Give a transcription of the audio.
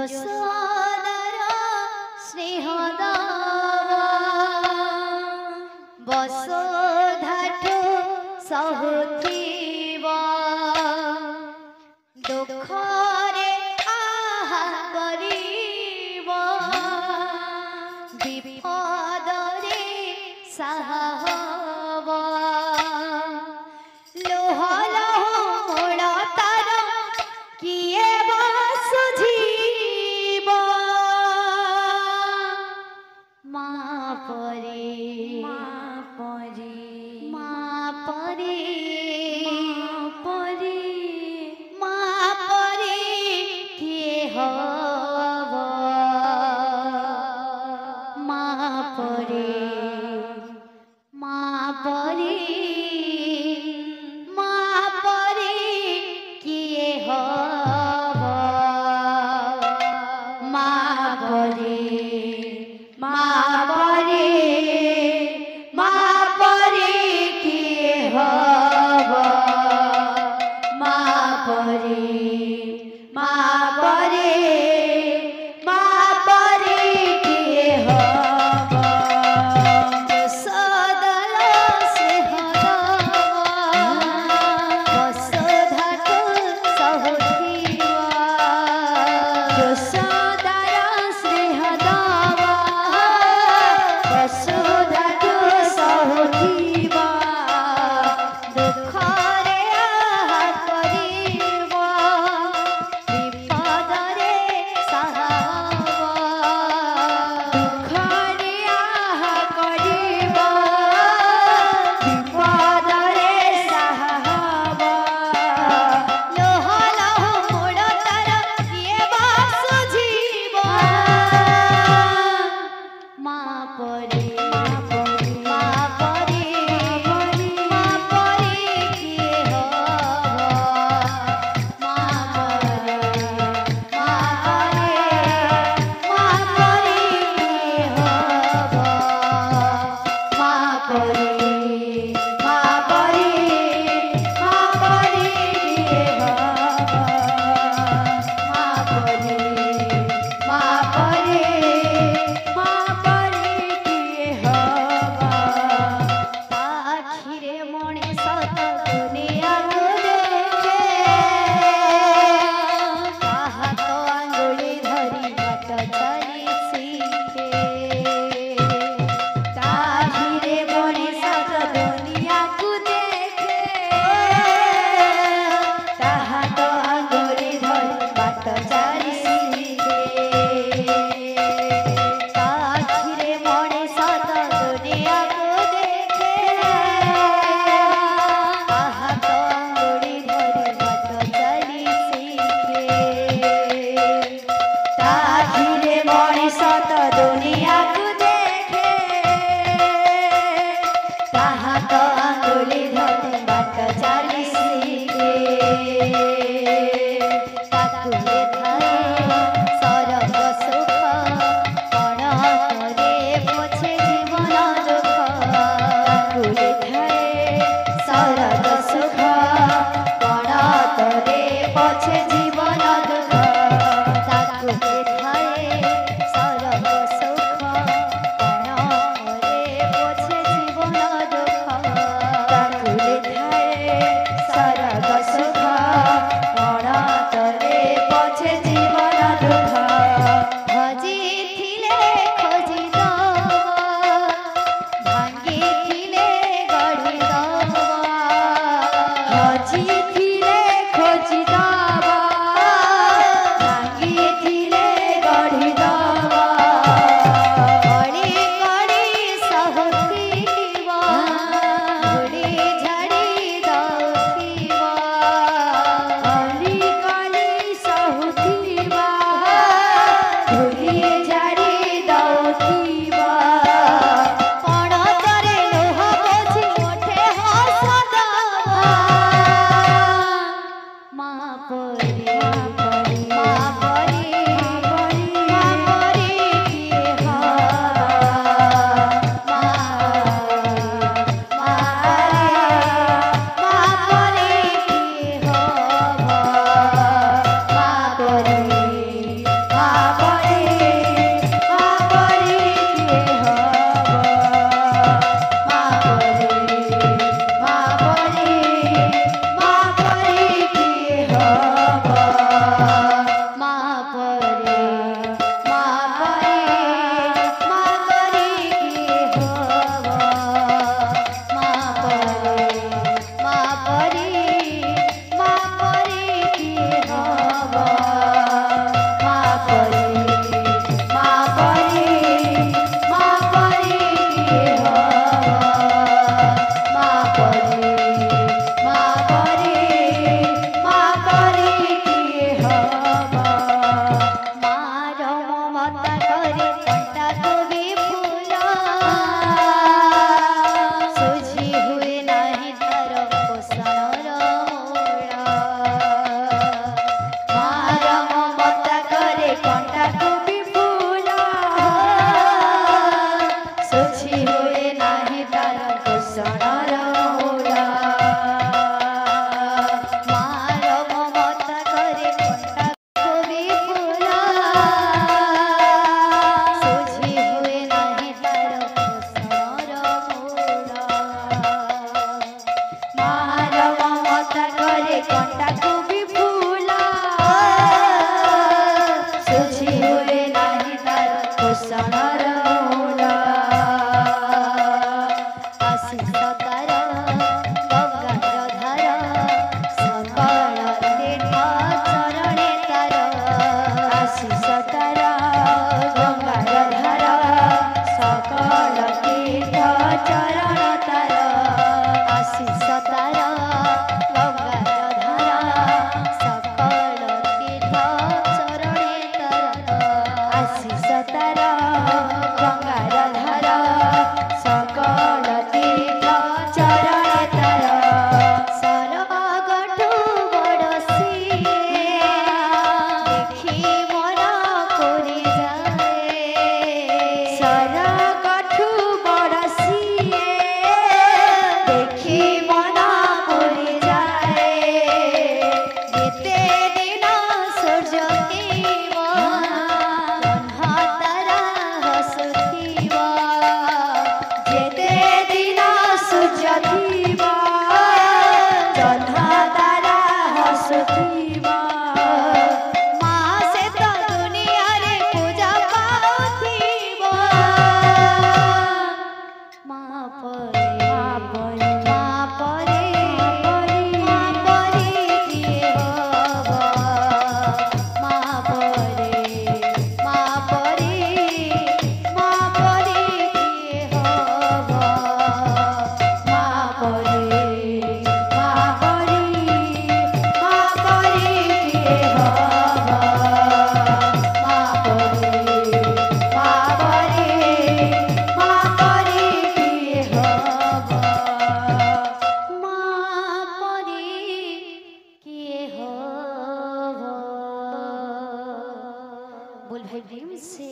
যশোদার স্নেহ দাওয়া বসুধাঠু সহুথিবা দুঃখরে আহা করিব বিপদরে সাহা হব লোহ লোহ মূল তার কিয়ে বুঝিব মা পরে মা পরে মা পরে পরে মা পরে কিয়ে হব মা পরে মা পরে মা পরে কিয়ে হব মা পরে মা পরে মা পরে কিয়ে হব মা পরে মা পরে মা পরে কিয়ে হব যশোদার স্নেহ দাওয়া বসুধাঠু সহুথিবা যশোদার স্নেহ দাওয়া বসুধাঠু সহুথিবা দুঃখরে আহা করিব বিপদরে সাহা হব দুঃখরে আহা করিব বিপদরে সাহা হব লোহ লোহ মূল তার কিয়ে বুঝিব মা পরে মা পরে মা পরে কিয়ে হব মা পরে মা পরে মা পরে কিয়ে হব মা পরে মা পরে মা পরে কিয়ে হব মা পরে মা পরে মা পরে কিয়ে হব পাখিরে মଣିଷ ତ ଦୁନିଆକୁ ଦେଖେ ତାହା ତ ଆଙ୍ଗୁଳି ଧରି ବାଟ ଚାଲି ଶିଖେ ପାଖିରେ ମଣିଷ ତ ଦୁନିଆକୁ ଦେଖେ ତାହା ତ ଆଙ୍ଗୁଳି ଧରି ବାଟ ଚାଲି ଶିଖେ ପାଖିରେ ମଣିଷ ତ ଦୁନିଆକୁ ଦେଖେ ତାହା ତ ଆଙ୍ଗୁଳି ଧରି ବାଟ ଚାଲି ଶିଖେ ପାଖିରେ ମଣିଷ ତ ଦୁନିଆକୁ ଦେଖେ ତାହା ତ ଆଙ୍ଗୁଳି ଧରି ବାଟ ଚାଲି ଶିଖେ ତାକୁ ଥାଏ ସରଗ ସୁଖ କଣ କରେ ପଛେ ଜୀବନ ଦୁଃଖ ତାକୁ ଥାଏ ସରଗ ସୁଖ କଣ କରେ ପଛେ ଜୀବନ ଦୁଃଖ ତାକୁ ଥାଏ ସରଗ ସୁଖ କଣ କରେ ପଛେ ଜୀବନ ଦୁଃଖ ତାକୁ ଥାଏ ସରଗ ସୁଖ କଣ କରେ ପଛେ ଜୀବନ ଦୁଃଖ ଭଜିଥିଲେ ଖୋଜି ଦବ ଭାଙ୍ଗିଥିଲେ ଗଢ଼ି ଦବ ଭଜିଥିଲେ ଖୋଜି ଦବ ଭାଙ୍ଗିଥିଲେ ଗଢ଼ି ଦବ କଳି କଳି ସହୁଥିବ ଧୂଳି ଝାଡ଼ି ଦଉଥିବ କଳି କଳି ସହୁଥିବ ଧୂଳି ଝାଡ଼ି ଦଉଥିବ ପଣତରେ ଲୁହ ବୋଝି ମୁଠେ ହସ ଦବ कंटा को भी फूला सुझी हुए नाही तार कुसनर मूला आशीष तार गंगार धार सकल तीर्थ चरणे तार आशीष तार गंगार धार सकल तीर्थ चरण तार आशीष तार गंगार धार सकल तीर्थ चरणे तार आशीष तार गंगार धार सकल तीर्थ चरणे तार सरगठु बड़सी देखी मन पुरी जाए सरगठु बड़सी देखी मन पुरी जाए जेते दिन सूर्य ଥିବ ଜହ୍ନ ତାରା ହସୁଥିବ ଯେତେ ଦିନ ସୂର୍ଯ୍ୟ ଥିବ ଜହ୍ନ ତାରା ହସୁଥିବ ମା ସେ ତ ଦୁନିଆରେ ପୂଜା ପାଉଥିବ ମା ପରେ କିଏ ହବ ମା ପରେ କିଏ ହବ ମା ପରେ କିଏ हब बोल भाई प्रेम से